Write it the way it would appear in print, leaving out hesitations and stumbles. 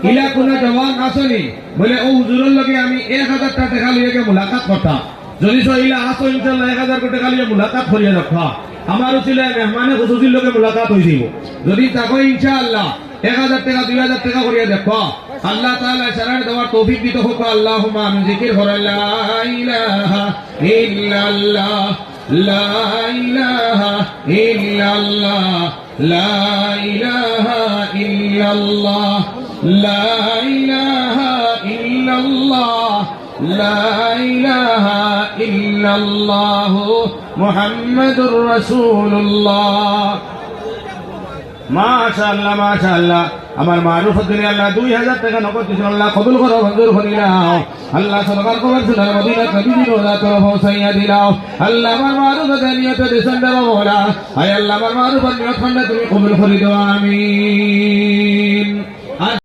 ইলা কোনো জবান আসনি বলে ও হুজুরের লগে আমি 1000 টাকা লিয়ে মুলাকাত করতাম যদি সহিলা আসো ইনশাআল্লাহ 1000 টাকা লিয়ে মুলাকাত করিয়া রাখা আমার উচিলে মেহমানে খুশুসির লগে মুলাকাত হইছিল যদি তাকো ইনশাআল্লাহ 1000 টাকা 2000 টাকা করিয়া দেখো আল্লাহ তাআলা শরণ দেওয়ার তৌফিক দিতে হোক আল্লাহুম্মা আমিন জিকির করা লা ইলাহা ইল্লাল্লাহ লা ইলাহা ইল্লাল্লাহ লা ইলাহা ইল্লাল্লাহ লা ইলাহা ইল্লাল্লাহ লা ইলাহা ইল্লাল্লাহ মুহাম্মাদুর রাসূলুল্লাহ মাশাআল্লাহ মাশাআল্লাহ আমার মারুফ দিনে আল্লাহ 2000 টাকা নগদ দিছেন আল্লাহ কবুল করো মঞ্জুর করিলাও আল্লাহ সরকার কবুল সুনার মদিনা নবীর রওজা তো পৌঁছাইয়া দিলাও আল্লাহ আমার মারুফ নিয়তে দিছেন দেব মোলা আয় আল্লাহ আমার মারুফ নিয়ত তুমি কবুল করে দাও আমিন।